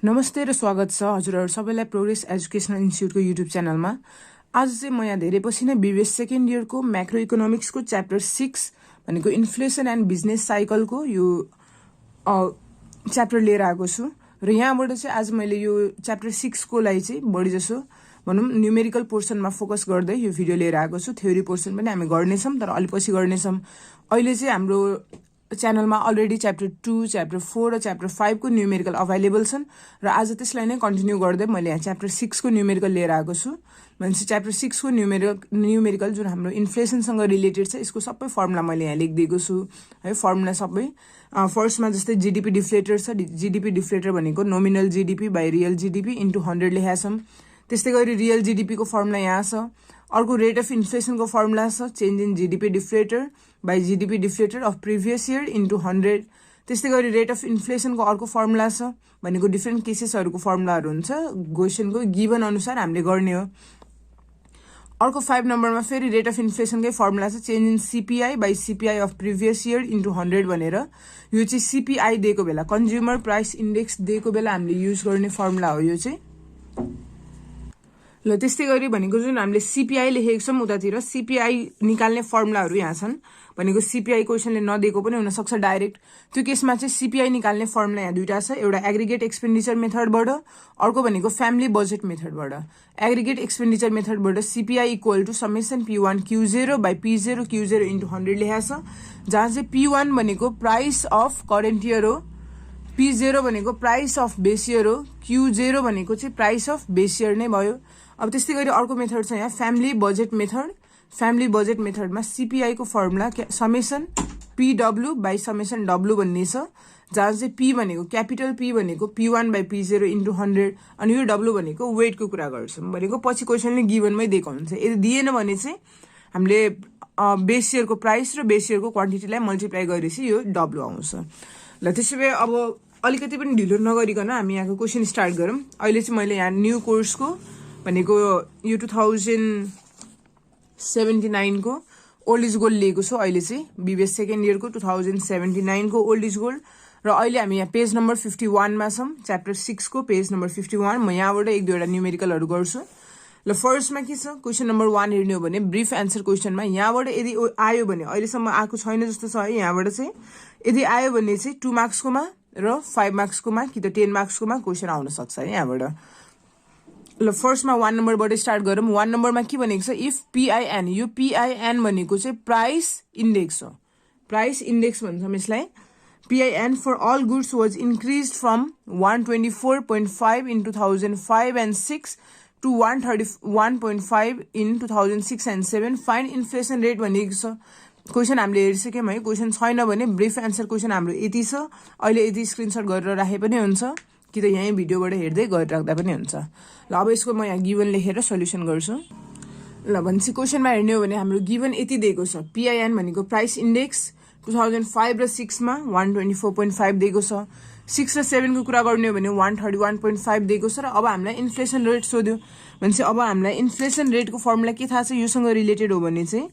नमस्ते र स्वागत छ हजुरहरु सबैलाई प्रोग्रेस एजुकेशनल इन्स्टिट्युटको युट्युब च्यानलमा। आज चाहिँ म यहाँ धेरै पछि नै बीबीएस सेकेन्ड इयरको म्याक्रो इकोनोमिक्सको च्याप्टर 6 भनेको इन्फ्लेसन एन्ड बिजनेस साइकलको यो च्याप्टर लिएर आएको छु र यहाँबाट चाहिँ आज मैले यो च्याप्टर 6 को लागि चाहिँ बढी जसो भनौं न्यूमेरिकल पोर्सनमा फोकस गर्दै यो भिडियो लिएर आएको छु। थ्योरी पोर्सन पनि हामी गर्नेछौं तर अलि पछि गर्नेछौं। अहिले चाहिँ हाम्रो च्यानलमा अलरेडी च्याप्टर 2, च्याप्टर 4 र च्याप्टर 5 को न्यूमेरिकल अभाइलेबल छन् र आज त्यसलाई नै कन्टिन्यू गर्दै मैले यहाँ च्याप्टर 6 को न्यूमेरिकल लिएर आएको छु। भनेपछि च्याप्टर 6 को न्यूमेरिकल जुन हाम्रो इन्फ्लेसनसँग रिलेटेड छ यसको सबै फर्मुला मैले यहाँ लेखिदिएको छु है। फर्मुला सबै फर्स्टमा जस्तै जीडीपी डिफ्लेटर छ। जीडीपी डिफ्लेटर भनेको nominal GDP by real GDP into 100 लेखेका छौं। त्यस्तै गरी रियल जीडीपी को फर्मुला यहाँ छ। अर्को रेट अफ इन्फ्लेसन को फर्मुला छ change in GDP deflator by GDP deflator of previous year into 100। त्यस्तै गरी रेट अफ इन्फ्लेसन को अर्को फर्मुला छ भनेको डिफरेन्ट केसेसहरुको फर्मुलाहरु हुन्छ क्वेशनको गिवन अनुसार हामीले गर्ने हो। अर्को 5 नम्बरमा फेरि रेट अफ इन्फ्लेसन कै फर्मुला छ change in CPI by CPI of previous year into 100 भनेर। यो चाहिँ सीपीआई दिएको बेला कन्ज्युमर प्राइस इन्डेक्स दिएको बेला हामीले युज गर्ने फर्मुला हो यो चाहिँ। ल त्यस्तै गरी भनेको जुन हामीले सीपीआई लेखेको छौं उतातिर सीपीआई निकाल्ने फर्मुलाहरु यहाँ छन् भनेको सीपीआई क्वेशनले नदिएको पनि हुन सक्छ डाइरेक्ट। त्यो केसमा चाहिँ सीपीआई निकाल्ने फर्मुला यहाँ दुईटा छ, एउटा एग्रिगेट एक्सपेन्डिचर मेथडबाट अर्को भनेको फ्यामिली बजेट मेथडबाट। एग्रिगेट एक्सपेन्डिचर मेथडबाट CPI equal to summation P1 Q0 by P0 Q0 into 100 लेखेको छ, जहाँ चाहिँ P1 भनेको प्राइस अफ करेन्ट इयर हो, P0 भनेको प्राइस अफ बेस इयर हो, Q0 भनेको चाहिँ प्राइस अफ बेस इयर नै भयो। अब त्यस्तै गरी अर्को मेथड छ यहाँ family budget method. Family budget मेथडमा सीपीआई को formula summation PW by summation W भन्ने छ, जहाँ चाहिँ P भनेको क्यापिटल P भनेको P1 बाइ P0 इन्टु 100 अनि यो W भनेको वेट को कुरा गर्छौं भनेको पछि क्वेशनले गिभनमै दिएको हुन्छ। यदि दिएन भने चाहिँ हामीले बेस इयर को प्राइस र बेस इयर को क्वान्टिटीलाई मल्टिप्लाई गरेपछि यो W आउँछ। ल त्यसैले अब अलिकति पनि ढिलो नगरिकन हामी यहाँको क्वेशन स्टार्ट गरौँ। अहिले चाहिँ मैले यहाँ न्यू कोर्सको भनेको यो 2079 को ओल्ड इज गोल्ड लिएको छु। अहिले चाहिँ बीबीएस सेकेन्ड इयर को 2079 को ओल्ड इज गोल्ड र अहिले हामी यहाँ पेज नम्बर 51 मा छौं, च्याप्टर 6 को पेज नम्बर 51। म यहाँबाट एक दुईवटा न्यूमेरिकलहरु गर्छु। ल फर्स्टमा के छ क्वेशन नम्बर 1 हेर्ने हो भने ब्रीफ एन्सर क्वेशनमा यहाँबाट यदि आयो भने अहिलेसम्म आएको छैन जस्तो छ है। यहाँबाट चाहिँ यदि आयो भने चाहिँ 2 मार्क्स कोमा र 5 मार्क्स कोमा कि त 10 मार्क्स कोमा क्वेशन आउन सक्छ है यहाँबाट। ल फर्स्टमा 1 नम्बरबाट स्टार्ट गरौँ। 1 नम्बरमा के भनेको छ इफ PIN, यो PIN भनेको चाहिँ प्राइस इन्डेक्स हो। प्राइस इन्डेक्स भन्छौं यसलाई। PIN for all goods was increased from 124.5 in 2005 and 6 to 131.5 in 2006 and 7। Find inflation rate भनेको छ। क्वेशन हामीले हेरिसक्यौं है। क्वेशन छैन भने ब्रीफ एन्सर क्वेशन हाम्रो यति छ। अहिले यति स्क्रिनशट गरेर राखे पनि हुन्छ कि त यही भिडियोबाट हेर्दै गरिराख्दा पनि हुन्छ। ल अब यसको म यहाँ गिवन लेखेर सोल्युसन गर्छु। ल भनेपछि क्वेशनमा हेर्ने हो भने हाम्रो गिवन यति दिएको छ PIN भनेको प्राइस इन्डेक्स 2005 र 6 मा 124.5 दिएको छ। 6 र 7 को कुरा गर्ने हो भने 131.5 दिएको छ र अब हामीलाई इन्फ्लेसन रेट सोध्यो भनेपछि अब हामीलाई इन्फ्लेसन रेटको फर्मुला के थाहा छ योसँग रिलेटेड हो भने चाहिँ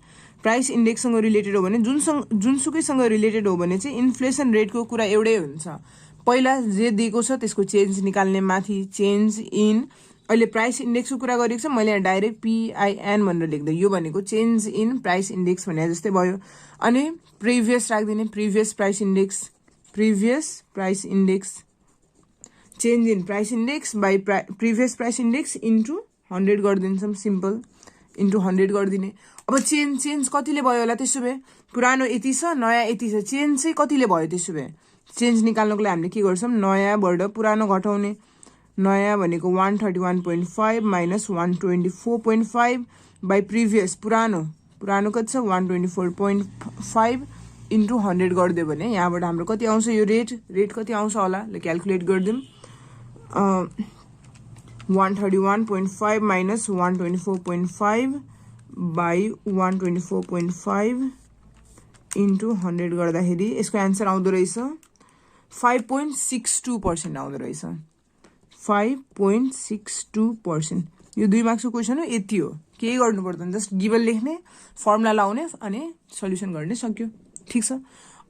प्राइस इन्डेक्ससँग रिलेटेड हो भने जुनसुकैसँग रिलेटेड हो भने चाहिँ इन्फ्लेसन रेटको कुरा एउटै हुन्छ। पहिला जे दिएको छ त्यसको चेन्ज निकाल्ने माथि चेन्ज इन। अहिले प्राइस इन्डेक्सको कुरा गरेको छ मैले यहाँ डाइरेक्ट PIN भनेर लेख्दै यो भनेको चेन्ज इन प्राइस इन्डेक्स भने जस्तै भयो। अनि प्रिभियस राख्दिने previous price index change in price index by previous price index into 100 गरिदिन्छौँ। सिम्पल इन्टु 100 गरिदिने। अब चेन्ज कतिले भयो होला त्यसो भए पुरानो यति छ नयाँ यति छ, चेन्ज चाहिँ कतिले भयो त्यसो भए चेन्ज निकाल्नको लागि हामीले के गर्छौं नयाँबाट पुरानो घटाउने। नयाँ भनेको 131.5 माइनस 124.5 बाइ प्रिभियस पुरानो कति छ 124.5 इन्टु 100 गरिदियो भने यहाँबाट हाम्रो कति आउँछ यो रेट कति आउँछ होला ल क्याल्कुलेट गरिदिउँ। 131.5 माइनस 124.5 बाइ 124.5 इन्टु 100 गर्दाखेरि यसको एन्सर आउँदो रहेछ 5.62% आउँदो रहेछ। 5.62%। यो 2 मार्क्सको क्वेशन हो, यति हो। केही गर्नु पर्दैन, जस्ट गिवन लेख्ने फर्मुला लाउने अनि सोल्युसन गर्ने सक्यो। ठीक छ।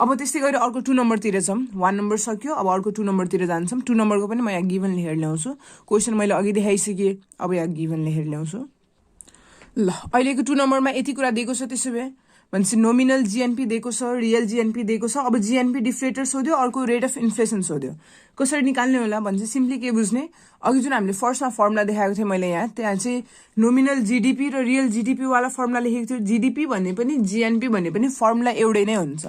अब त्यस्तै गरी अर्को 2 नम्बरतिर छौँ 1 नम्बर सक्यो अब अर्को 2 नम्बरतिर जान्छौँ 2 नम्बरको पनि म यहाँ गिभन लेखेर ल्याउँछु क्वेसन मैले अघि देखाइसकेँ अब यहाँ गिभन लेखेर ल्याउँछु ल अहिलेको 2 नम्बरमा यति कुरा दिएको छ त्यसो भए भनेपछि नोमिनल जीएनपी दिएको छ रियल जीएनपी दिएको छ अब जीएनपी डिफ्लेटर सोध्यो अर्को रेट अफ इन्फ्लेसन सोध्यो कसरी निकाल्ने होला भने सिम्पली के बुझ्ने अघि जुन हामीले फर्स्टमा फर्मुला देखाएको थिएँ मैले यहाँ त्यहाँ चाहिँ नोमिनल जीडीपी र रियल जीडीपी वाला फर्मुला लेखेको थियो जीडीपी भन्ने पनि जीएनपी भन्ने पनि फर्मुला एउटै नै हुन्छ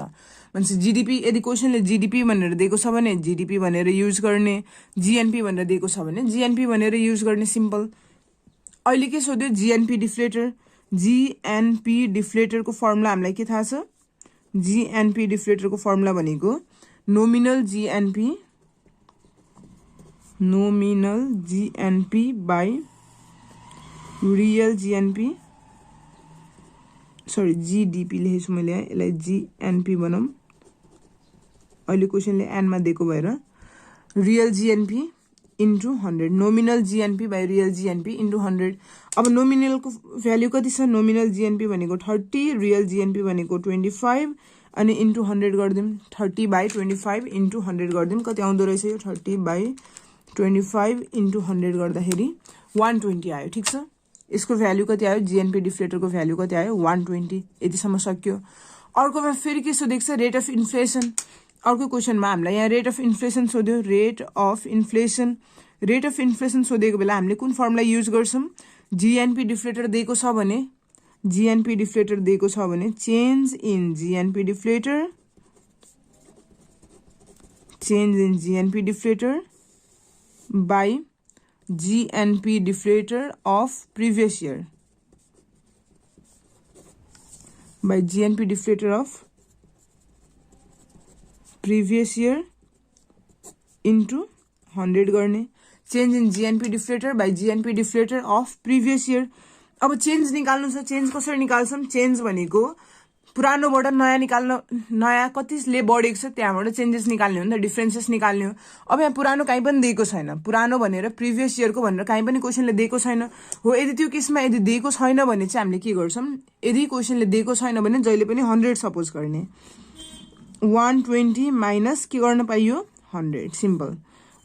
भनेपछि जीडीपी यदि क्वेसनले जीडीपी भनेर दिएको छ भने जीडीपी भनेर युज गर्ने जीएनपी भनेर दिएको छ भने जीएनपी भनेर युज गर्ने सिम्पल अहिले के सोध्यो जीएनपी डिफ्लेटर जीएनपी डिफ्लेटरको फर्मुला हामीलाई के थाहा छ जीएनपी डिफ्लेटरको फर्मुला भनेको nominal GNP by real GNP sorry GDP लेखेछु मैले यसलाई जीएनपी बनाऊँ अहिले क्वेसनले एनमा दिएको भएर real GNP into 100 nominal GNP by real GNP into 100 अब नोमिनलको भ्याल्यु कति छ नोमिनल जीएनपी भनेको 30 रियल जीएनपी भनेको 25 अनि इन्टु 100 गरिदिउँ 30 बाई 25 इन्टु 100 गरिदिउँ कति आउँदो रहेछ यो 30 बाई 25 इन्टु 100 गर्दाखेरि 120 आयो ठिक छ यसको भ्याल्यु कति आयो जीएनपी डिफ्लेटरको भ्याल्यु कति आयो 120 यतिसम्म सक्यो अर्कोमा फेरि के सोधेको छ रेट अफ इन्फ्लेसन अर्को क्वेसनमा हामीलाई यहाँ रेट अफ इन्फ्लेसन सोध्यो रेट अफ इन्फ्लेसन सोधेको बेला हामीले कुन फर्मुला युज गर्छौँ जीएनपी डिफ्लेटर दिएको छ भने change in GNP deflator by GNP deflator of previous year by GNP deflator of previous year into 100 गर्ने change in GNP deflator by GNP deflator of previous year अब change निकाल्नु छ change कसरी निकाल्छौँ change भनेको पुरानोबाट नयाँ निकाल्न नयाँ कतिले बढेको छ त्यहाँबाट चेन्जेस निकाल्ने हो नि त डिफ्रेन्सेस निकाल्ने हो अब यहाँ पुरानो कहीँ पनि दिएको छैन पुरानो भनेर प्रिभियस इयरको भनेर कहीँ पनि क्वेसनले दिएको छैन हो यदि त्यो केसमा यदि दिएको छैन भने चाहिँ हामीले के गर्छौँ यदि क्वेसनले दिएको छैन भने जहिले पनि 100 सपोज गर्ने 120 माइनस के गर्न पाइयो 100 सिम्पल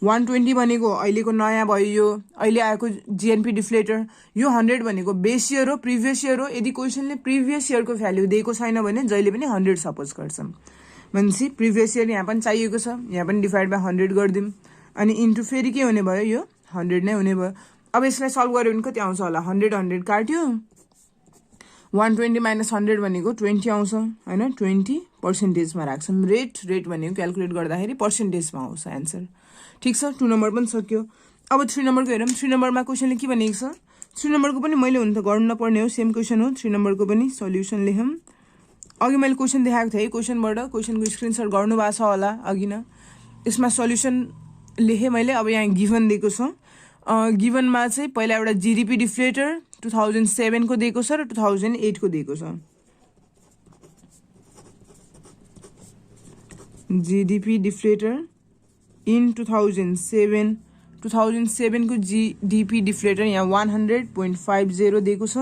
120 भनेको अहिलेको नयाँ भयो यो अहिले आएको जीएनपी डिफ्लेटर यो 100 भनेको बेस इयर हो प्रिभियस इयर हो यदि क्वेसनले प्रिभियस इयरको भ्याल्यु दिएको छैन भने जहिले पनि 100 सपोज गर्छौँ भनेपछि प्रिभियस इयर यहाँ पनि चाहिएको छ यहाँ पनि डिभाइड बाई 100 गरिदिउँ अनि इन्टु फेरि के हुने भयो यो 100 नै हुने भयो अब यसलाई सल्भ गर्यो भने कति आउँछ होला 100 काट्यो 120 माइनस 100 भनेको 20 आउँछ हैन 20% राख्छौँ रेट भनेको क्याल्कुलेट गर्दाखेरि पर्सेन्टेजमा आउँछ एन्सर ठिक छ 2 नम्बर पनि सक्यो अब 3 नम्बरको हेरौँ 3 नम्बरमा क्वेसनले के भनेको छ 3 नम्बरको पनि मैले हुन त गर्नु नपर्ने हो सेम क्वेसन हो 3 नम्बरको पनि सल्युसन लेखौँ अघि मैले क्वेसन देखाएको थिएँ क्वेसनबाट क्वेसनको स्क्रिनसट गर्नु भएको छ होला अघि न यसमा सल्युसन लेखेँ मैले अब यहाँ गिभन दिएको छ गिभनमा चाहिँ पहिला एउटा जीडीपी डिफ्लेटर 2007 को दिएको छ र 2008 को दिएको छ जीडीपी डिफ्लेटर इन 2007 को जीडीपी डिफ्लेटर यहाँ 100.50 दिएको छ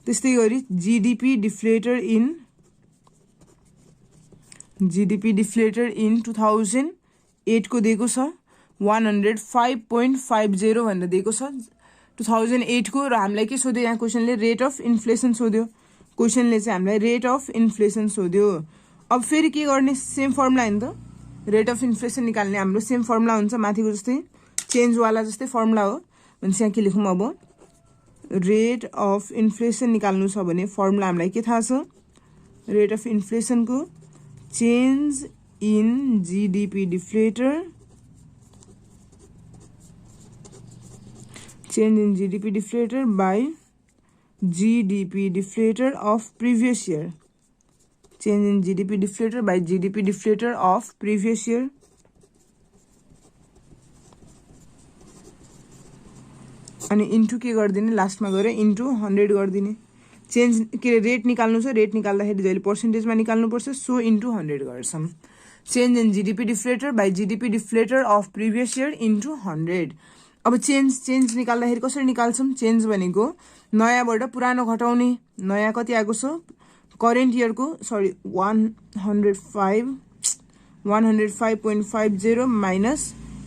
त्यस्तै गरी जीडीपी डिफ्लेटर इन 2008 को दिएको छ 105.50 भनेर दिएको छ 2008 को र हामीलाई के सोध्यो यहाँ क्वेसनले रेट अफ इन्फ्लेसन सोध्यो क्वेसनले चाहिँ हामीलाई रेट अफ इन्फ्लेसन सोध्यो अब फेरि के गर्ने सेम फर्मुला हैन त रेट अफ इन्फ्लेसन निकाल्ने हाम्रो सेम फर्मुला हुन्छ माथिको जस्तै चेन्ज वाला जस्तै फर्मुला हो भनेपछि यहाँ के लेखौँ अब रेट अफ इन्फ्लेसन निकाल्नु छ भने फर्मुला हामीलाई के थाहा छ रेट अफ इन्फ्लेसनको change in GDP deflator change in GDP deflator by GDP deflator of previous year. Change in GDP deflator by GDP deflator of previous year. अनि इन्टु के गरिदिने लास्टमा गएर इन्टु 100 गरिदिने चेन्ज के रेट निकाल्नु छ रेट निकाल्दाखेरि जहिले पर्सेन्टेजमा निकाल्नुपर्छ सो इन्टु 100 गर्छौँ change in GDP deflator by GDP deflator of previous year into 100 अब चेन्ज निकाल्दाखेरि कसरी निकाल्छौँ चेन्ज भनेको नयाँबाट पुरानो घटाउने नयाँ कति आएको छ करेन्ट इयरको सरी 105 105.50 माइनस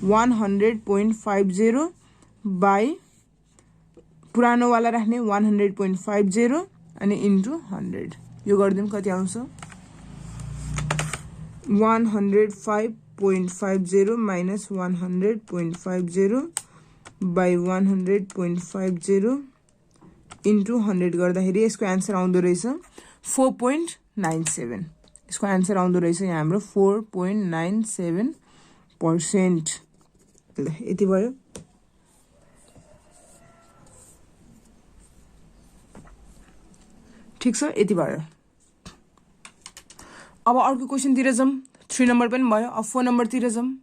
100.50 बाई पुरानो वाला राख्ने 100.50 अनि इन्टु 100 यो गर्दिम कति आउँछ 105.50 माइनस 100.50 बाई 100.50 इन्टु 100 गर्दाखेरि यसको आन्सर आउँदो रहेछ 4.97 यसको आन्सर आउँदो रहेछ यहाँ हाम्रो 4.97%। ल यति भयो। ठिक छ यति भयो। अब अर्को क्वेशनतिर जाउँ 3 नम्बर पनि भयो। अब 4 नम्बरतिर जाउँ।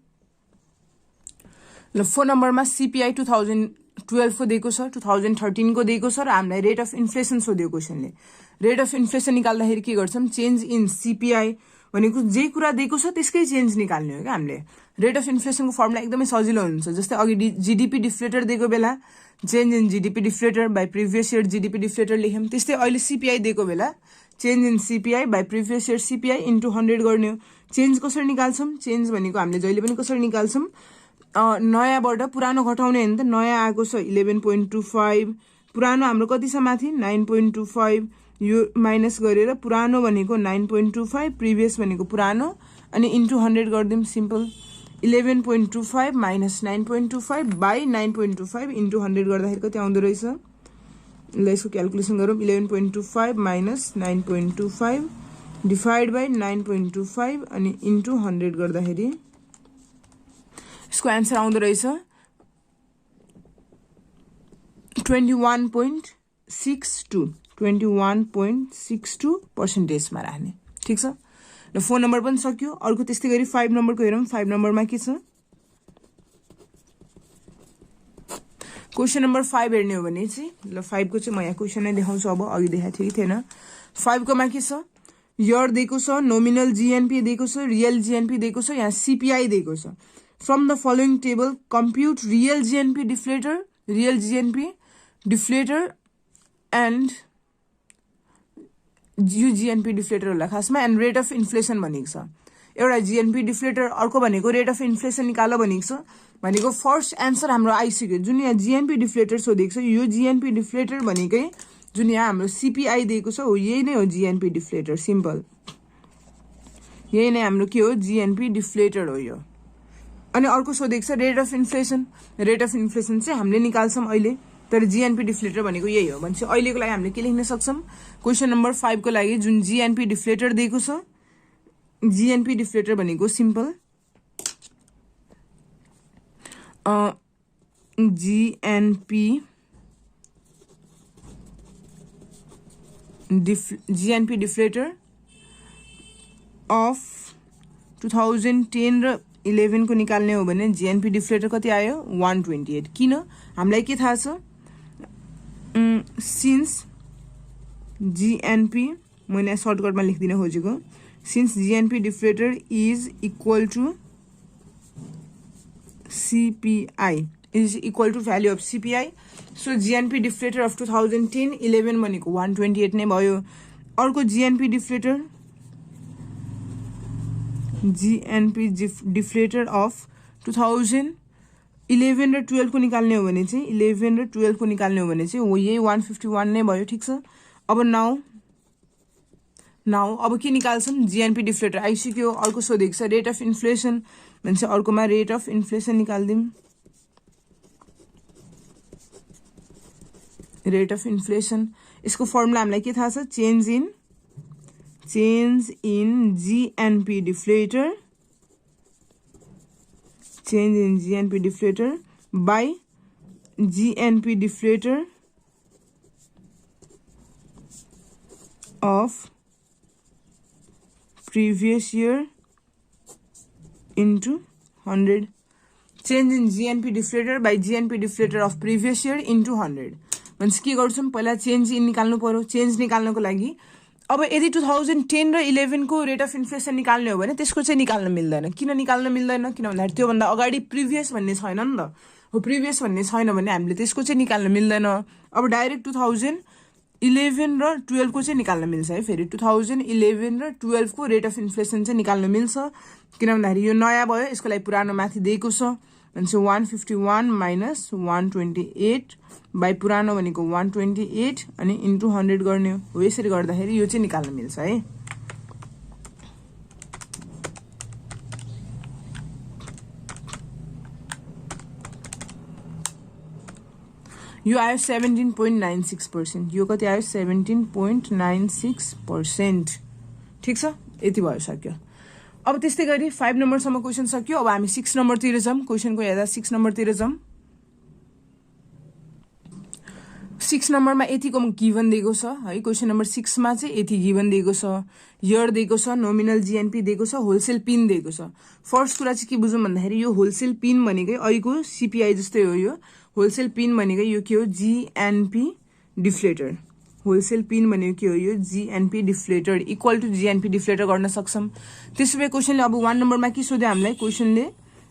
ल 4 नम्बरमा CPI 2012 को दिएको छ 2013 को दिएको छ र हामीलाई रेट अफ इन्फ्लेसन सोध्यो क्वेशनले। रेट अफ इन्फ्लेसन निकाल्दाखेरि के गर्छौं चेन्ज इन CPI भनेको जे कुरा दिएको छ त्यसकै चेन्ज निकाल्ने हो क्या हामीले। रेट अफ इन्फ्लेसनको फर्मुला एकदमै सजिलो हुन्छ। जस्तै अघि जीडीपी डिफ्लेटर दिएको बेला change in GDP deflator by previous year GDP deflator लेख्यौं। त्यस्तै अहिले CPI दिएको बेला change in CPI by previous year CPI into 100 गर्ने हो। चेन्ज कसरी निकाल्छौं चेन्ज भनेको हामीले जहिले पनि कसरी निकाल्छौं नयाँबाट पुरानो घटाउने हो नि त। नयाँ आएको छ 11.25 पुरानो हाम्रो कति छ माथि 9.25 यो माइनस गरेर पुरानो भनेको 9.25 प्रिभियस भनेको पुरानो अनि इन्टु 100 गर्दिम सिम्पल 11.25 माइनस 9.25 बाई 9.25 इन्टु 100 गर्दाखेरि कति आउँदो रहेछ ल यसको क्याल्कुलेसन गरौँ 11.25 माइनस 9.25 डिभाइड बाई 9.25 अनि इन्टु 100 गर्दाखेरि यसको आन्सर आउँदो रहेछ 21.62 मा राख्ने। ठिक छ ल 4 नम्बर पनि सक्यो। अर्को त्यस्तै गरी 5 नम्बरको हेरौँ। 5 नम्बरमा के छ क्वेशन नम्बर 5 हेर्ने हो भने चाहिँ ल 5 को चाहिँ म यहाँ क्वेशन नै देखाउँछु। अब अघि देखाएको थिएँ कि थिएन। 5 को मा के छ इयर दिएको छ नोमिनल GNP दिएको छ रियल GNP दिएको छ यहाँ CPI दिएको छ। From the following table कम्प्युट real GNP deflator and यो GNP डिफ्लेटर होला खासमा एन्ड रेट अफ इन्फ्लेसन भनेको छ। एउटा GNP डिफ्लेटर अर्को भनेको रेट अफ इन्फ्लेसन निकाल भनेको छ। भनेको फर्स्ट एन्सर हाम्रो आइसक्यो। जुन यहाँ GNP डिफ्लेटर सोधेको छ यो GNP डिफ्लेटर भनेकै जुन यहाँ हाम्रो CPI दिएको छ हो यही नै हो GNP डिफ्लेटर। सिम्पल यही नै हाम्रो के हो GNP डिफ्लेटर हो यो। अनि अर्को सोधेको छ rate of inflation. Rate of inflation चाहिँ हामीले निकाल्छौं अहिले तर GNP डिफ्लेटर भनेको यही हो भनेपछि अहिलेको लागि हामीले के लेख्न सक्छौं क्वेशन नम्बर 5 को लागि जुन GNP डिफ्लेटर दिएको छ GNP डिफ्लेटर भनेको सिम्पल GNP डिफ्लेटर अफ 2010 र 11 को निकाल्ने हो भने GNP डिफ्लेटर कति आयो 128। किन हामीलाई के थाहा छ सिन्स GNP मैले सर्टकटमा लेख्दिन खोजेको since GNP deflator is equal to CPI is equal to value of CPI so GNP deflator of 2010-11 भनेको 128 नै भयो। अर्को GNP डिफ्लेटर अफ 2011 र 12 को निकाल्ने हो भने चाहिँ 11 र 12 को निकाल्ने हो भने चाहिँ यही 151 नै भयो। ठिक छ अब नाउ अब के निकाल्छौं GNP डिफ्लेटर आइसक्यो। अर्को सोधेको छ रेट अफ इन्फ्लेसन भन्छ अर्कोमा रेट अफ इन्फ्लेसन निकाल्दिम। रेट अफ इन्फ्लेसन यसको फर्मुला हामीलाई के थाहा छ change in GNP deflator by GNP deflator of previous year into 100 change in GNP deflator by GNP deflator of previous year into 100 भन्छ के गर्छौं पहिला चेन्ज इन निकाल्नु पर्यो। चेन्ज निकाल्नको लागि अब यदि 2010 र 11 को रेट अफ इन्फ्लेसन निकाल्ने हो भने त्यसको चाहिँ निकाल्न मिल्दैन। किन निकाल्न मिल्दैन किन भन्दाखेरि त्यो भन्दा अगाडि प्रिभियस भन्ने छैन नि त। हो प्रिभियस भन्ने छैन भने हामीले त्यसको चाहिँ निकाल्न मिल्दैन। अब डाइरेक्ट 2011 र 12 को चाहिँ निकाल्न मिल्छ है। फेरि 2011 र 12 को रेट अफ इन्फ्लेसन चाहिँ निकाल्न मिल्छ, किन भन्दाखेरि यो नयाँ भयो, यसको लागि पुरानो माथि दिएको छ। भनेपछि 151 माइनस 128 बाई पुरानो भनेको 128 अनि इन्टु 100 गर्ने हो। यसरी गर्दाखेरि यो चाहिँ निकाल्न मिल्छ है। यो आयो 17.96%। यो कति आयो 17.96%। ठिक छ, यति भयो, सक्यो। अब त्यस्तै गरी 5 नम्बरसम्म क्वेसन सक्यो। अब हामी 6 नम्बरतिर जाउँ। क्वेसनको हेर्दा 6 नम्बरतिर जाउँ। 6 नम्बरमा यतिको गिभन दिएको छ है। क्वेसन नम्बर 6 मा चाहिँ यति गिभन दिएको छ, इयर दिएको छ, नोमिनल जीएनपी दिएको छ, होलसेल पिन दिएको छ। फर्स्ट कुरा चाहिँ के बुझौँ भन्दाखेरि यो होलसेल पिन भनेकै अहिलेको सीपीआई जस्तै हो। यो होलसेल पिन भनेकै यो के हो, जीएनपी डिफ्लेटर। होलसेल पिन भनेको के हो, यो GNP deflator equal to GNP deflator गर्न सक्छौँ। त्यसो भए क्वेसनले अब 1 नम्बरमा के सोध्यो हामीलाई, क्वेसनले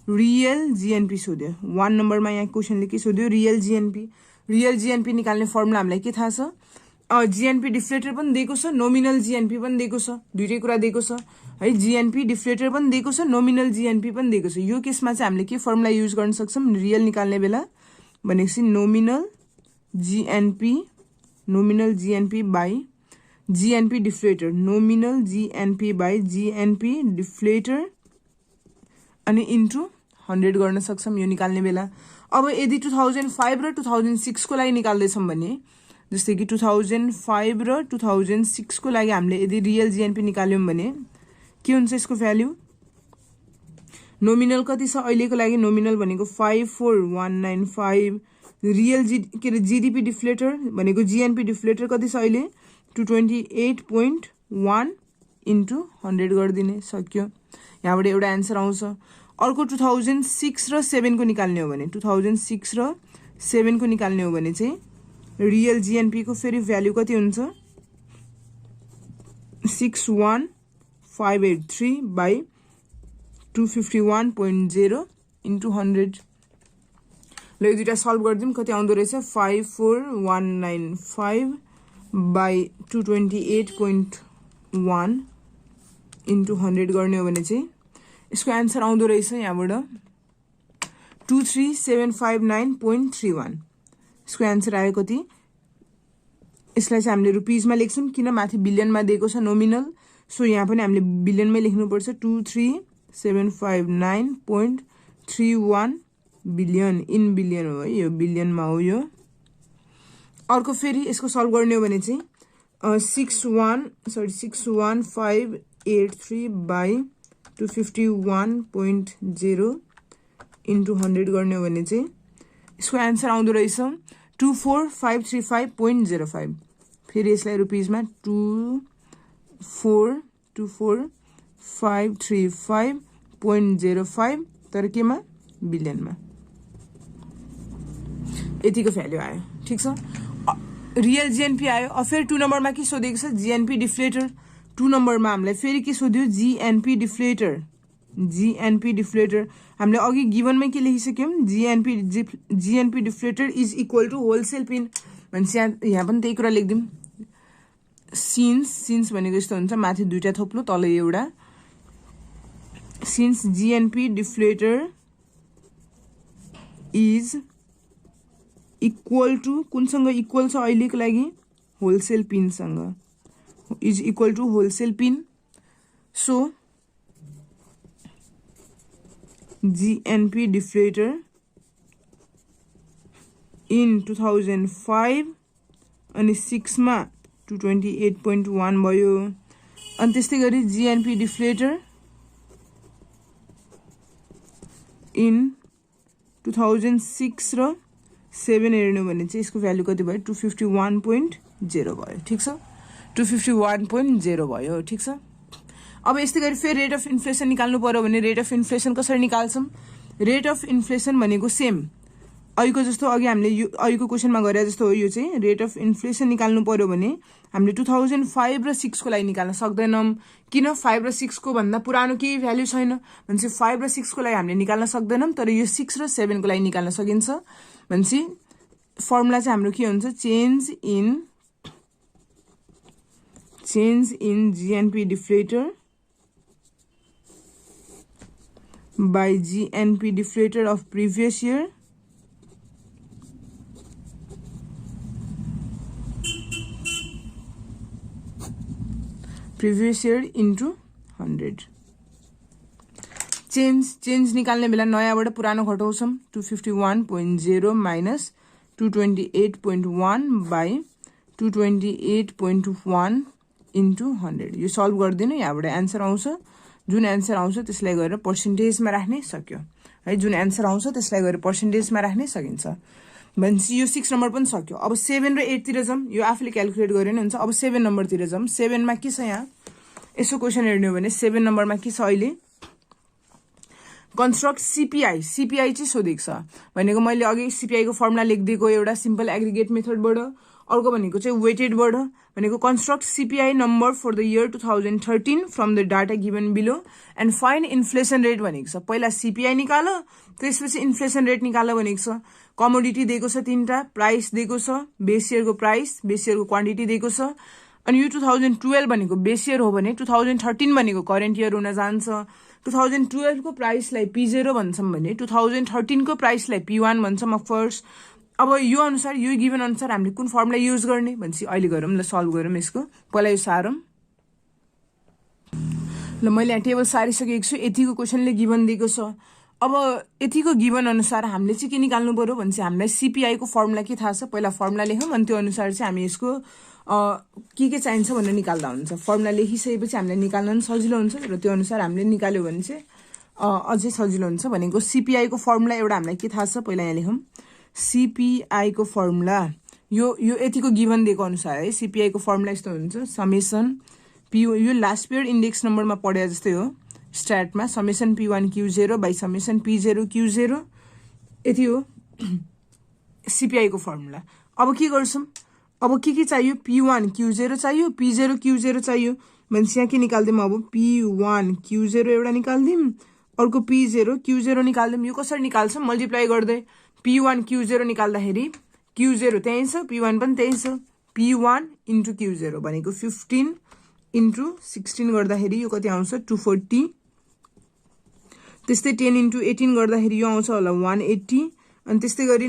रियल जीएनपी सोध्यो। 1 नम्बरमा यहाँ क्वेसनले के सोध्यो, रियल जीएनपी। रियल जीएनपी निकाल्ने फर्मुला हामीलाई के थाहा छ, जीएनपी डिफ्लेटर पनि दिएको छ, नोमिनल जीएनपी पनि दिएको छ, दुईटै कुरा दिएको छ है। जीएनपी डिफ्लेटर पनि दिएको छ, नोमिनल जीएनपी पनि दिएको छ। यो केसमा चाहिँ हामीले के फर्मुला युज गर्न सक्छौँ रियल निकाल्ने बेला भनेपछि nominal GNP by GNP deflator, nominal GNP by GNP deflator अनि इन्टु 100 गर्न सक्छौँ यो निकाल्ने बेला। अब यदि 2005 र 2006 को लागि निकाल्दैछौँ भने, जस्तै कि 2005 र 2006 को लागि हामीले यदि रियल जीएनपी निकाल्यौँ भने के हुन्छ यसको भ्याल्यु, नोमिनल कति छ अहिलेको लागि, नोमिनल भनेको 54195, रियल जीडीपी डिफ्लेटर भनेको जीएनपी डिफ्लेटर कति छ अहिले 228.1 इन्टु 100 गरिदिने, सक्यो। यहाँबाट एउटा एन्सर आउँछ। अर्को 2006 र 7 को निकाल्ने हो भने, 2006 र 7 को निकाल्ने हो भने चाहिँ रियल जीएनपी को फेरि भ्याल्यु कति हुन्छ 61583 बाई 251.0 इन्टु 100। ल यो दुईटा सल्भ गरिदिउँ, कति आउँदो रहेछ 54195 बाई 228.1 इन्टु 100 गर्ने हो भने चाहिँ यसको एन्सर आउँदो रहेछ यहाँबाट 23759.31। यसको एन्सर आयो कति, यसलाई चाहिँ हामीले रुपिजमा लेख्छौँ किन माथि बिलियनमा दिएको छ नोमिनल, सो यहाँ पनि हामीले बिलियनमै लेख्नुपर्छ। 23759.31 बिलियन, इन बिलियन हो है, यो बिलियनमा हो यो। अर्को फेरि यसको सल्भ गर्ने हो भने चाहिँ 61583 बाई 251.0 इन्टु 100 गर्ने हो भने चाहिँ यसको एन्सर आउँदो रहेछ 24535.05। फेरि यसलाई रुपिजमा 24535.05 तर केमा बिलियनमा, यतिको भ्याल्यु आयो। ठिक छ, रियल जीएनपी आयो। अब फेरि 2 नम्बरमा के सोधेको छ जीएनपी डिफ्लेटर। 2 नम्बरमा हामीलाई फेरि के सोध्यो जीएनपी डिफ्लेटर। जीएनपी डिफ्लेटर हामीले अघि गिभनमै के लेखिसक्यौँ, GNP deflator is equal to wholesale PIN. भनेपछि यहाँ पनि त्यही कुरा लेखिदिउँ। सिन्स भनेको यस्तो हुन्छ, माथि दुईटा थोप्लो तल एउटा। Since GNP deflator is equal to कुनसँग इक्वल छ अहिलेको लागि, होलसेल पिनसँग, is equal to wholesale PIN. So GNP deflator in 2005 अनि 6 मा 228.1 भयो। अनि त्यस्तै गरी जीएनपी डिफ्लेटर इन 2006 र 7 हेर्नु भने चाहिँ यसको भ्यालु कति भयो 251.0 भयो। ठिक छ, 251.0 भयो। ठिक छ, अब यस्तै गरी फेरि रेट अफ इन्फ्लेसन निकाल्नु पर्यो भने रेट अफ इन्फ्लेसन कसरी निकाल्छौँ, रेट अफ इन्फ्लेसन भनेको सेम अहिलेको जस्तो अघि हामीले यो अहिलेको क्वेसनमा गरे जस्तो हो। यो चाहिँ रेट अफ इन्फ्लेसन निकाल्नु पर्यो भने हामीले 2005 र 6 को लागि निकाल्न सक्दैनौँ, किन 5 र 6 को भन्दा पुरानो केही भ्याल्यु छैन भनेपछि 5 र 6 को लागि हामीले निकाल्न सक्दैनौँ, तर यो 6 र 7 को लागि निकाल्न सकिन्छ। भनेपछि फर्मुला चाहिँ हाम्रो के हुन्छ, change in change in GNP deflator by GNP deflator of previous year into 100. Change निकाल्ने बेला नयाँबाट पुरानो घटाउँछौँ 251.0 माइनस 228.1 बाई 228.1 इन्टु 100. यो सल्भ गरिदिनु, यहाँबाट एन्सर आउँछ. जुन एन्सर आउँछ त्यसलाई गएर पर्सेन्टेजमा राख्ने सक्यो है. जुन एन्सर आउँछ त्यसलाई गएर पर्सेन्टेजमा राख्ने सकिन्छ. भनेपछि यो 6 नम्बर पनि सक्यो. अब 7 र 8 तिर जाउँ. यो आफूले क्यालकुलेट गरे नि हुन्छ. अब 7 नम्बरतिर जाउँ. 7 मा के छ यहाँ? यसो क्वेसन हेर्ने हो भने 7 नम्बरमा के छ अहिले? Construct CPI. सिपिआई चाहिँ सोधेको छ भनेको मैले अघि सिपिआई को फर्मुला लेखिदिएको एउटा सिम्पल एग्रिगेट मेथडबाट. अर्को भनेको चाहिँ वेटेडबाट. भनेको construct CPI number for the year 2013 from the data given below and find inflation rate भनेको छ. पहिला सिपिआई निकाल, त्यसपछि इन्फ्लेसन रेट निकाल भनेको छ. कमोडिटी दिएको छ 3टा, प्राइस दिएको छ, बेस इयरको प्राइस, बेस इयरको क्वान्टिटी दिएको छ. अनि यो 2012 भनेको बेस इयर हो भने 2013 भनेको करेन्ट इयर हुन जान्छ. 2012 को प्राइसलाई P0 भन्छौँ भने 2013 को प्राइसलाई P1 भन्छौँ अफकोर्स. अब यो अनुसार यो गिभन अनुसार हामीले कुन फर्मुला युज गर्ने भनेपछि अहिले गरौँ ल, सल्भ गरौँ यसको. पहिला यो सारौँ ल. मैले यहाँ टेबल सारिसकेको छु. यतिको क्वेसनले गिभन दिएको छ. अब यतिको गिभन अनुसार हामीले चाहिँ के निकाल्नु पर्यो भनेपछि हामीलाई सिपिआई को फर्मुला के थाहा छ. पहिला फर्मुला लेखौँ अनि त्यो अनुसार चाहिँ हामी यसको के चाहिन्छ भनेर निकाल्दा हुन्छ. फर्मुला लेखिसकेपछि हामीलाई निकाल्न पनि सजिलो हुन्छ र त्यो अनुसार हामीले निकाल्यो भने चाहिँ अझै सजिलो हुन्छ. भनेको सिपिआई को फर्मुला एउटा हामीलाई के थाहा छ पहिला यहाँ लेखौँ. सिपिआई को फर्मुला यो यतिको गिभन दिएको अनुसार है. सिपिआई को फर्मुला यस्तो हुन्छ. समेसन पी, यो लास्ट पिरियड इन्डेक्स नम्बरमा पढे जस्तै हो स्ट्याटमा. Summation P1 Q0 by summation P0 Q0 यति हो सिपिआई को फर्मुला. अब के गर्छौँ? अब के चाहियो? P1 Q0 चाहियो, P0 Q0 चाहियो. भनेपछि यहाँ के निकाल्दिउँ? अब P1 Q0 एउटा निकाल्दिउँ, अर्को P0 Q0 निकाल्दिउँ. यो कसरी निकाल्छौँ? मल्टिप्लाई गर्दै. P1 Q0 निकाल्दाखेरि Q0 त्यही छ, P1 पनि त्यही छ. P1 इन्टु Q0 भनेको 15 इन्टु 16 गर्दाखेरि यो कति आउँछ? 240. त्यस्तै 10 इन्टु 18 गर्दाखेरि यो आउँछ होला 180. अनि त्यस्तै गरी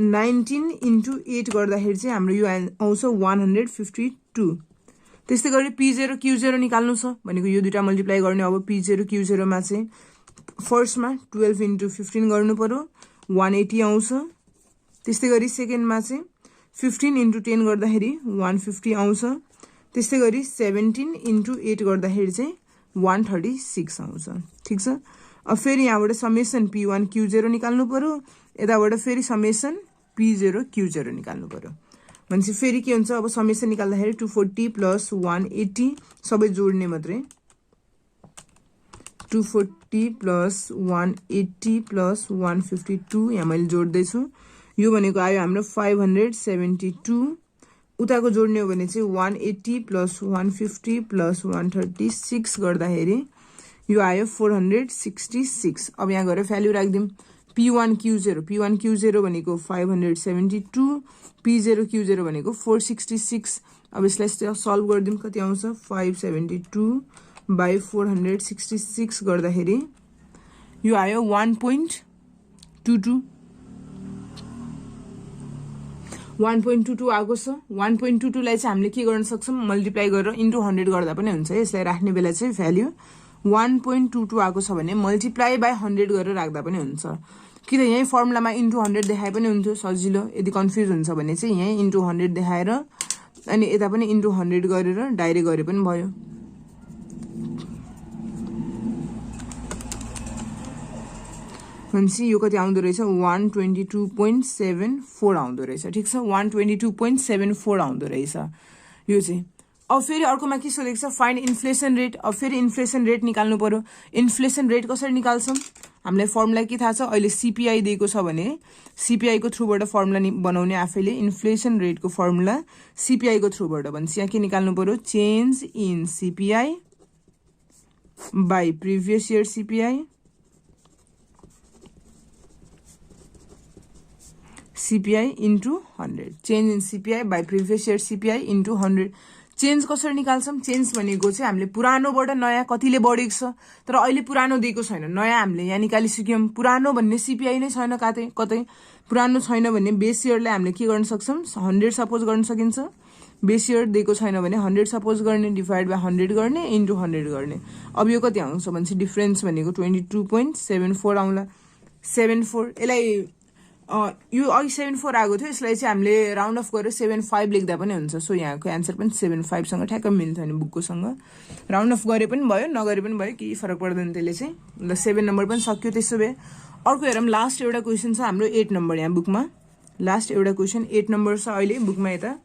19 इन्टु 8 गर्दाखेरि चाहिँ हाम्रो यो आउँछ 152. त्यस्तै गरी P0 Q0 निकाल्नु छ भनेको यो दुईटा मल्टिप्लाई गर्ने. अब P0 Q0 मा चाहिँ फर्स्टमा 12 इन्टु 15 गर्नु पर्यो, 180 आउँछ. त्यस्तै गरी सेकेन्डमा चाहिँ 15 इन्टु 10 गर्दाखेरि 150 आउँछ. त्यस्तै गरी 17 इन्टु 8 गर्दाखेरि चाहिँ 136 आउँछ. ठिक छ. अब फेरि यहाँबाट समेसन P1 Q0 निकाल्नु पर्यो, यताबाट फेरि समेसन P0 Q0 निकाल्नु पर्यो. भनेपछि फेरि के हुन्छ? अब समेसन निकाल्दाखेरि 240 प्लस 180 सबै जोड्ने मात्रै. 240 प्लस 180 प्लस 152 यहाँ मैले जोड्दैछु. यो भनेको आयो हाम्रो 572. उताको जोड्ने हो भने चाहिँ 180 प्लस 150 प्लस 136 गर्दाखेरि यो आयो 466. अब यहाँ गएर भ्याल्यु राखिदिउँ. P1 Q0 भनेको 572, P0 Q0 भनेको 466. अब यसलाई सल्भ गरिदिउँ. कति आउँछ? 572 बाई 466 गर्दाखेरि यो आयो 1.22. 1.22 आएको छ. 1.22 लाई चाहिँ हामीले के गर्न सक्छौँ? मल्टिप्लाई गरेर इन्टु 100 गर्दा पनि हुन्छ. यसलाई राख्ने बेला चाहिँ भ्याल्यु 1.22 आएको छ भने मल्टिप्लाई बाई 100 गरेर राख्दा पनि हुन्छ. कि त यही फर्मुलामा इन्टु 100 देखाए पनि हुन्थ्यो सजिलो. यदि कन्फ्युज हुन्छ भने चाहिँ यही इन्टु 100 देखाएर अनि यता पनि इन्टु 100 गरेर डाइरेक्ट गरे पनि भयो. भनेपछि यो कति आउँदो रहेछ? 122.74 आउँदो रहेछ. ठिक छ. 122.74 आउँदो रहेछ यो चाहिँ. अब फेरि अर्कोमा के सोधेको छ? Find inflation rate. अब फेरि इन्फ्लेसन रेट निकाल्नु पर्यो. इन्फ्लेसन रेट कसरी निकाल्छौँ? हामीलाई फर्मुला के थाहा छ? अहिले सिपिआई दिएको छ भने सिपिआई को थ्रुबाट फर्मुला बनाउने आफैले. इन्फ्लेसन रेटको फर्मुला सिपिआई को थ्रुबाट. भनेपछि यहाँ के निकाल्नु पर्यो? Change in CPI by previous year CPI CPI into 100. Change in CPI by previous year CPI into 100. Change कसरी निकाल्छौँ? चेन्ज भनेको चाहिँ हामीले पुरानोबाट नयाँ कतिले बढेको छ, तर अहिले पुरानो दिएको छैन, नयाँ हामीले यहाँ निकालिसक्यौँ। पुरानो भन्ने सिपिआई नै छैन कतै कतै, पुरानो छैन भने बेस इयरलाई हामीले के गर्न सक्छौँ? 100 सपोज गर्न सकिन्छ। बेस इयर दिएको छैन भने 100 सपोज गर्ने, डिभाइड बाई 100 गर्ने, इन्टु 100 गर्ने। अब यो कति आउँछ भनेपछि डिफरेन्स भनेको 22.74 आउँला। 74 यसलाई यो अघि 74 आएको थियो, यसलाई चाहिँ हामीले राउन्ड अफ गरेर 75 लेख्दा पनि हुन्छ। सो यहाँको एन्सर पनि 75 सँग ठ्याक्क मिल्थ्यो नि बुककोसँग। राउन्ड अफ गरे पनि भयो, नगरे पनि भयो, केही फरक पर्दैन त्यसले चाहिँ। ल 7 नम्बर पनि सक्यो। त्यसो भए अर्को हेरौँ, लास्ट एउटा क्वेसन छ हाम्रो 8 नम्बर यहाँ बुकमा। लास्ट एउटा क्वेसन 8 नम्बर छ अहिले बुकमा यता।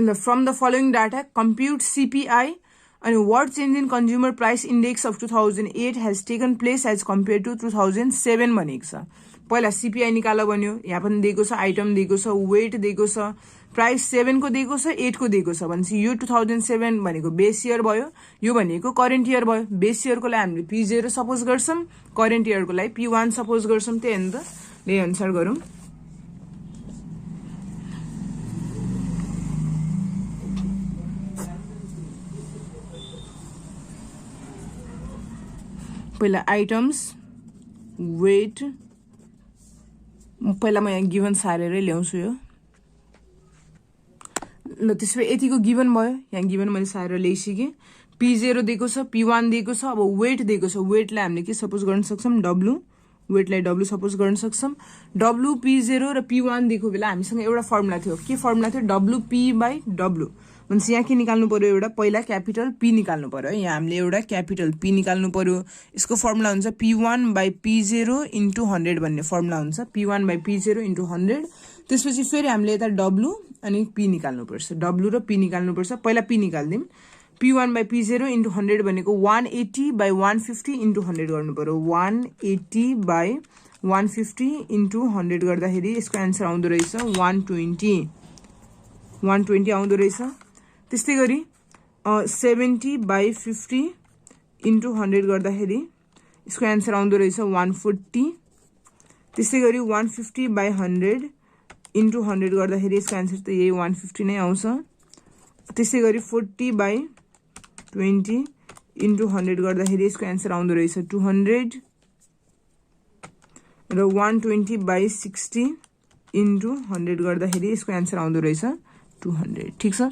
From the following data, compute CPI and what change in consumer price index of 2008 has taken place as compared to 2007 भनेको छ। पहिला CPI निकाल भन्यो, यहाँ पनि दिएको छ, आइटम दिएको छ, वेट दिएको छ, प्राइस 7 को दिएको छ, 8 को दिएको छ भनेपछि यो 2007 भनेको बेस इयर भयो, यो भनेको करेन्ट इयर भयो। बेस इयरको लागि हामीले P0 सपोज गर्छौँ, करेन्ट इयरको लागि P1 सपोज गर्छौँ। त्यही हो नि त, यही अनुसार गरौँ। पहिला आइटम्स, वेट, पहिला म यहाँ गिभन सारेरै ल्याउँछु यो। ल त्यसो भए यतिको गिभन भयो, यहाँ गिभन मैले सारेर ल्याइसकेँ। P0 दिएको छ, P1 दिएको छ, अब वेट दिएको छ। वेटलाई हामीले के सपोज गर्न सक्छौँ? W। वेटलाई W सपोज गर्न सक्छौँ। W, P0 र P1 दिएको बेला हामीसँग एउटा फर्मुला थियो। के फर्मुला थियो? WP/W। भनेपछि यहाँ के निकाल्नु पर्यो? एउटा पहिला क्यापिटल P निकाल्नु पर्यो है। यहाँ हामीले एउटा क्यापिटल P निकाल्नु पर्यो। यसको फर्मुला हुन्छ P1/P0 इन्टु 100 भन्ने फर्मुला हुन्छ। P1/P0 into 100। त्यसपछि फेरि हामीले यता W अनि P निकाल्नुपर्छ। W र P निकाल्नुपर्छ। पहिला P निकाल्दिउँ। P1/P0 इन्टु 100 भनेको 180/150 इन्टु 100 गर्नु पर्यो। 180/150 इन्टु 100 गर्दाखेरि यसको एन्सर आउँदो रहेछ 120 आउँदो रहेछ। त्यस्तै गरी 70/50 इन्टु 100 गर्दाखेरि यसको एन्सर आउँदो रहेछ 140। त्यस्तै गरी 150/100 इन्टु 100 गर्दाखेरि यसको एन्सर त यही 150 नै आउँछ। त्यसै गरी 40/20 इन्टु 100 गर्दाखेरि यसको एन्सर आउँदो रहेछ 200 र 120/60 इन्टु 100 गर्दाखेरि यसको एन्सर आउँदो रहेछ 200। ठिक छ।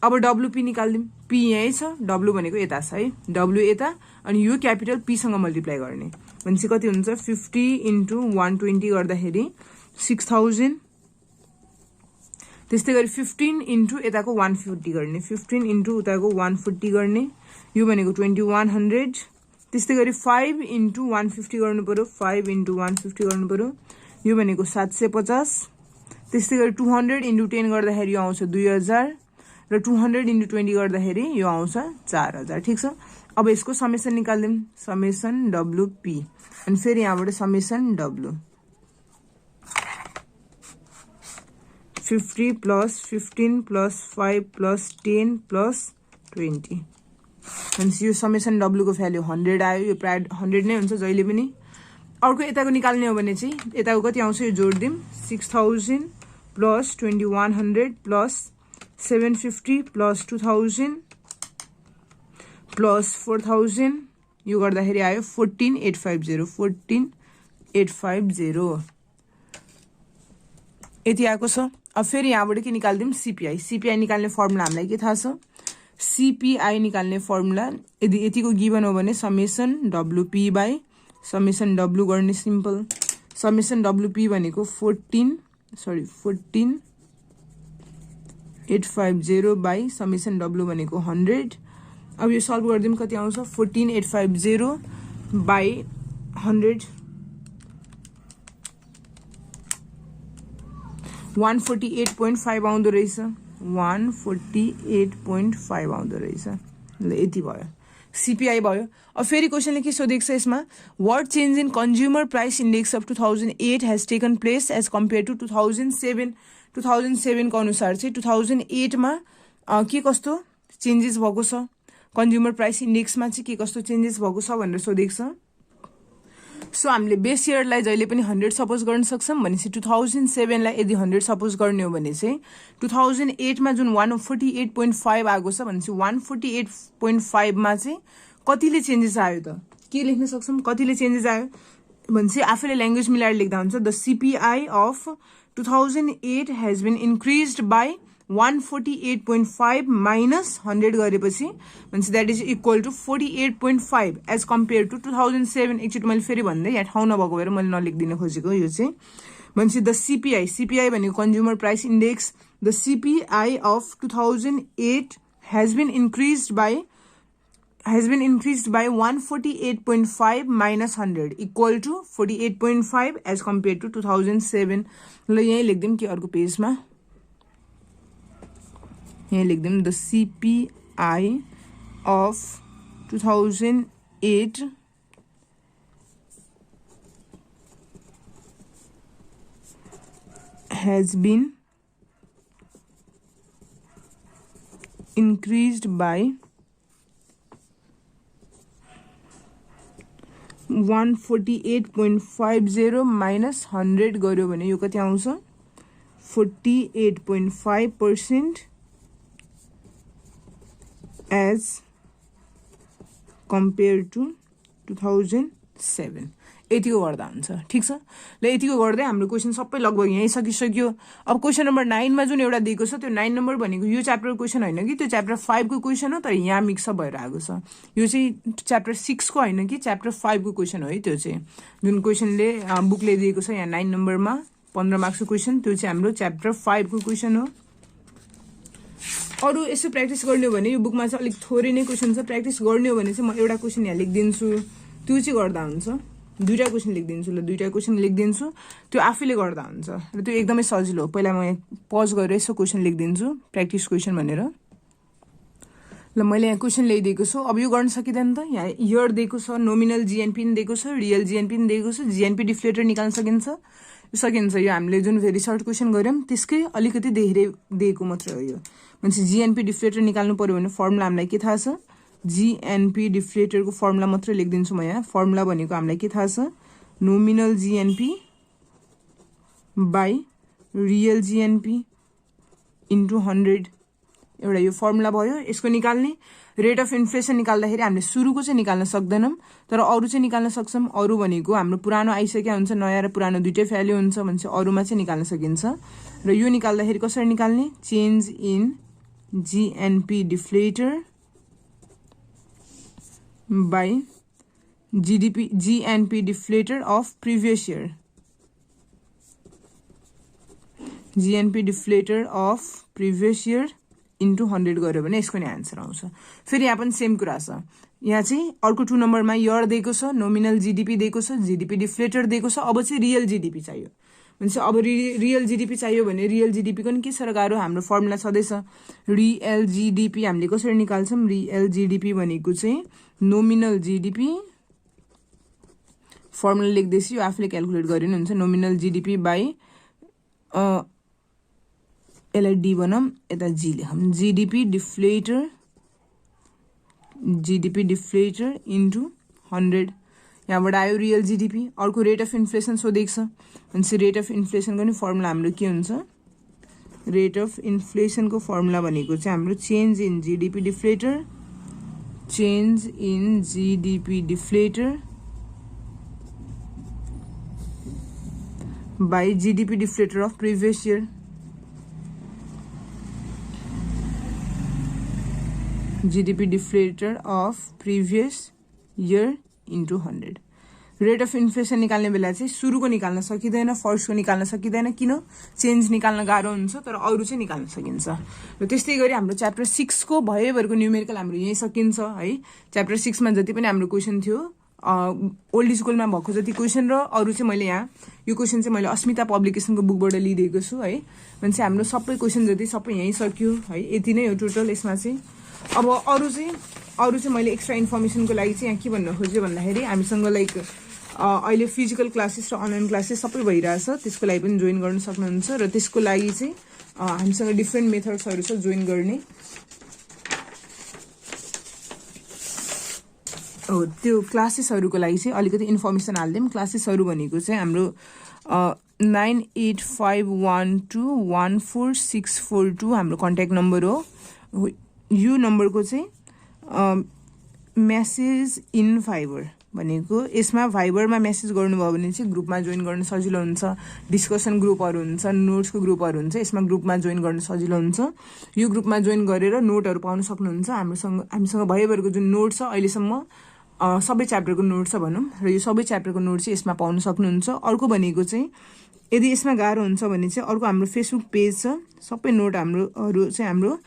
अब WP निकाल्दिउँ। P यहीँ छ, W भनेको यता छ है। W यता अनि यो क्यापिटल P सँग मल्टिप्लाई गर्ने भनेपछि कति हुन्छ? 50 इन्टु 120 गर्दाखेरि 6000। त्यस्तै गरी 15 इन्टु यताको 140 गर्ने, 15 इन्टु उताको 140 गर्ने, यो भनेको 2100। त्यस्तै गरी 5 इन्टु 150 गर्नु पर्यो, 5 इन्टु 150 गर्नु पर्यो, यो भनेको 750। त्यस्तै गरी 200 इन्टु 10 गर्दाखेरि यो आउँछ 2000 र 200 इन्टु 20 गर्दाखेरि यो आउँछ 4000। ठिक छ। अब यसको समेसन निकाल्दिउँ। समेसन WP अनि फेरि यहाँबाट summation W। 50 plus 15 plus 5 plus 10 plus 20 भनेपछि यो समेसन W को भ्याल्यु 100 आयो। यो प्राय 100 नै हुन्छ जहिले पनि। अर्को यताको निकाल्ने हो भने चाहिँ यताको कति आउँछ यो जोड्दिउँ। 6000 प्लस 2100 प्लस 750 प्लस 2000 प्लस 4000 यो गर्दाखेरि आयो 14850। 14850 यति आएको छ। अब फेरि यहाँबाट के निकाल्दिउँ? CPI। CPI निकाल्ने फर्मुला हामीलाई के थाहा छ? CPI निकाल्ने फर्मुला यदि यतिको गिभन हो भने summation WP by summation W गर्ने सिम्पल। समेसन WP भनेको 14850 बाई समेसन W भनेको 100। अब यो सल्भ गरिदिउँ कति आउँछ? 14850 बाई 100 148.5 आउँदो रहेछ। 148.5 आउँदो रहेछ। ल यति भयो, CPI भयो। अब फेरि क्वेसनले के सोधेको छ यसमा? What change in consumer price index of 2008 has taken place as compare to 2007। 2007 को अनुसार चाहिँ 2008 मा के कस्तो चेन्जेस भएको छ, कन्ज्युमर प्राइस इन्डेक्समा चाहिँ के कस्तो चेन्जेस भएको छ भनेर सोधेको छ। सो हामीले बेस इयरलाई जहिले पनि 100 सपोज गर्न सक्छौँ भनेपछि 2007 लाई यदि 100 सपोज गर्ने हो भने चाहिँ 2008 मा जुन 148.5 आएको छ भनेपछि 148.5 मा चाहिँ कतिले चेन्जेस आयो त के लेख्न सक्छौँ कतिले चेन्जेस आयो भनेपछि आफैले ल्याङ्ग्वेज मिलाएर लेख्दा हुन्छ the CPI of 2008 has been increased by 148.5 minus 100 गरेपछि भनेपछि that is equal to 48.5 as compare to 2007 एकचोटि मैले फेरि भन्दै यहाँ ठाउँ नभएको भएर मैले नलेखिदिन खोजेको यो चाहिँ भनेपछि द CPI भनेको consumer price index the CPI of 2008 has been increased by 148.5 minus 100 equal to 48.5 as compared to 2007 ल यही लेख्दिम कि अर्को पेजमा यही लेख्दिम the CPI of 2008 has been increased by 148.50 minus 100 गर्यो भने यो कति आउँछ 48.5% as compared to 2007 यतिको गर्दा हुन्छ ठीक छ ल यतिको गर्दै हाम्रो क्वेशन सबै लगभग यही सकिसक्यो अब क्वेशन नम्बर 9 मा जुन एउटा दिएको छ त्यो 9 नम्बर भनेको यो च्याप्टरको क्वेशन हैन कि त्यो च्याप्टर 5 को क्वेशन हो तर यहाँ मिक्स अप भएर आएको छ यो चाहिँ च्याप्टर 6 को हैन कि च्याप्टर 5 को क्वेशन हो है त्यो चाहिँ जुन क्वेशनले बुकले दिएको छ यहाँ 9 नम्बरमा 15 मार्क्स को क्वेशन त्यो चाहिँ हाम्रो च्याप्टर 5 को क्वेशन हो अरु यसो प्र्याक्टिस गर्ने हो भने यो बुकमा चाहिँ अलिक थोरै नै क्वेशन छ प्र्याक्टिस गर्ने हो भने चाहिँ म एउटा क्वेशन यहाँ लेखिदिन्छु त्यो चाहिँ गर्दा हुन्छ दुईटा क्वेशन लेखिदिन्छु ल दुईटा क्वेशन लेखिदिन्छु त्यो आफैले गर्दा हुन्छ र त्यो एकदमै सजिलो हो पहिला म पज गरेर यसो क्वेशन लेखिदिन्छु प्र्याक्टिस क्वेशन भनेर ल मैले यहाँ क्वेशन ल्याइदिएको छु अब यो गर्न सकिँदैन त यहाँ इयर दिएको छ नोमिनल जीएनपी पनि दिएको छ रियल जीएनपी पनि दिएको छ जीएनपी डिफ्लेटर निकाल्न सकिन्छ यो हामीले जुन भेरी सर्ट क्वेशन गर्यौं त्यसकै अलिकति धेरै दिएको मात्र हो यो भनेपछि जीएनपी डिफ्लेटर निकाल्नु पर्यो भने फर्मुला हामीलाई के थाहा छ जीएनपी डिफ्लेटर को फर्मुला मात्र लेखिदिन्छु म यहाँ फर्मुला भनेको हामीलाई के थाहा छ nominal GNP by real GNP into 100 एउटा यो फर्मुला भयो यसको निकाल्ने रेट अफ इन्फ्लेसन निकाल्दाखेरि हामीले सुरुको चाहिँ निकाल्न सक्दैनौं तर अरु चाहिँ निकाल्न सक्छौं अरु भनेको हाम्रो पुरानो आइसक्या हुन्छ नयाँ र पुरानो दुईटै भ्याल्यु हुन्छ भने अरुमा चाहिँ निकाल्न सकिन्छ र यो निकाल्दाखेरि कसरी निकाल्ने change in GNP deflator by GNP deflator of previous year GNP deflator of previous year into 100 गर्यो भने यसको नि आन्सर आउँछ फेरि यहाँ पनि सेम कुरा छ यहाँ चाहिँ अर्को 2 नम्बरमा इयर दिएको छ नोमिनल जीडीपी दिएको छ जीडीपी डिफ्लेटर दिएको छ अब चाहिँ रियल जीडीपी चाहियो भनेपछि अब रियल जीडीपी चाहियो भने रियल जीडीपी को नि के साह्रो गाह्रो हाम्रो फर्मुला छदैछ रियल जीडीपी हामीले कसरी निकाल्छौं रियल जीडीपी भनेको चाहिँ नोमिनल जीडीपी फर्मुला लेख्दैछु यो आफूले क्याल्कुलेट गरिनु हुन्छ नोमिनल जीडीपी बाइ यसलाई डी बनाम यता जी लेखौं जीडीपी डिफ्लेटर इन्टु 100 यहाँबाट आयो रियल जीडीपी अर्को रेट अफ इन्फ्लेसन सोधेको छ भनेपछि रेट अफ इन्फ्लेसन को नि फर्मुला हाम्रो के हुन्छ रेट अफ इन्फ्लेसन को फर्मुला भनेको चाहिँ हाम्रो change in GDP deflator by GDP deflator of previous year GDP deflator of previous year into 100 rate of inflation निकाल्ने बेला चाहिँ सुरुको निकाल्न सकिदैन फर्स्टको निकाल्न सकिदैन किन चेन्ज निकाल्न गाह्रो हुन्छ तर अरु चाहिँ निकाल्न सकिन्छ र त्यस्तै गरी हाम्रो च्याप्टर 6 को भएभरको न्यूमेरिकल हाम्रो यही सकिन्छ है च्याप्टर 6 मा जति पनि हाम्रो क्वेशन थियो ओल्ड स्कुलमा भएको जति क्वेशन र अरु चाहिँ मैले यहाँ यो क्वेशन चाहिँ मैले अस्मिता पब्लिकेसनको बुकबाट लिइदिएको छु है भन्छ हाम्रो सबै क्वेशन जति सबै यही सक्यो है यति नै हो टोटल यसमा चाहिँ अब अरु चाहिँ मैले एक्स्ट्रा इन्फर्मेसनको लागि चाहिँ यहाँ के भन्न खोजे भन्दाखेरि हामीसँग लाइक अहिले फिजिकल क्लासेस र अनलाइन क्लासेस सबै भइराछ त्यसको लागि पनि जोइन गर्न सक्नुहुन्छ र त्यसको लागि चाहिँ हामीसँग डिफरेन्ट मेथड्सहरु छ जोइन गर्ने हो त्यो क्लासेसहरूको लागि चाहिँ अलिकति इन्फर्मेसन हालिदिउँ। क्लासेसहरू भनेको चाहिँ हाम्रो 9851214642 हाम्रो कन्ट्याक्ट नम्बर हो। यो नम्बरको चाहिँ मेसेज इन फाइबर भनेको यसमा फाइबरमा मेसेज गर्नुभयो भने चाहिँ ग्रुपमा जोइन गर्न सजिलो हुन्छ। डिस्कसन ग्रुपहरू हुन्छ, नोट्सको ग्रुपहरू हुन्छ, यसमा ग्रुपमा जोइन गर्न सजिलो हुन्छ। यो ग्रुपमा जोइन गरेर नोटहरू पाउन सक्नुहुन्छ। हामीसँग भइरहेको जुन नोट छ अहिलेसम्म सबै च्याप्टरको नोट छ भनौँ, र यो सबै च्याप्टरको नोट चाहिँ यसमा पाउन सक्नुहुन्छ। अर्को भनेको चाहिँ यदि यसमा गाह्रो हुन्छ भने चाहिँ अर्को हाम्रो फेसबुक पेज छ। सबै नोट हाम्रोहरू चाहिँ हाम्रो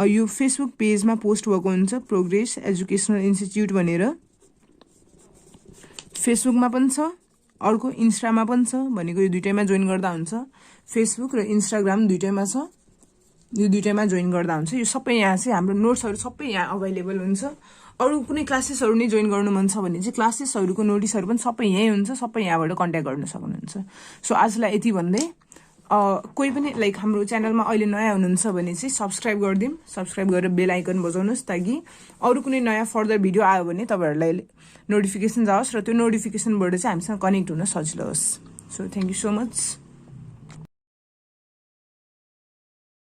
यो फेसबुक पेजमा पोस्ट भएको हुन्छ, प्रोग्रेस एजुकेसनल इन्स्टिट्युट भनेर। फेसबुकमा पनि छ, अर्को इन्स्टामा पनि छ भनेको यो दुइटैमा जोइन गर्दा हुन्छ। फेसबुक र इन्स्टाग्राम दुइटैमा छ, यो दुइटैमा जोइन गर्दा हुन्छ। यो सबै यहाँ चाहिँ हाम्रो नोट्सहरू सबै यहाँ अभाइलेबल हुन्छ। अरू कुनै क्लासेसहरू नै जोइन गर्नु मन छ भने चाहिँ क्लासेसहरूको नोटिसहरू पनि सबै यहीँ हुन्छ, सबै यहाँबाट कन्ट्याक्ट गर्न सक्नुहुन्छ। सो आजलाई यति भन्दै कोही पनि लाइक हाम्रो च्यानलमा अहिले नयाँ हुनुहुन्छ भने चाहिँ सब्सक्राइब गरिदिउँ। सब्सक्राइब गरेर बेल आइकन बजाउनुहोस् ताकि अरू कुनै नयाँ फर्दर भिडियो आयो भने तपाईँहरूलाई नोटिफिकेसन जाओस् र त्यो नोटिफिकेसनबाट चाहिँ हामीसँग कनेक्ट हुन सजिलो होस्। So thank you so much.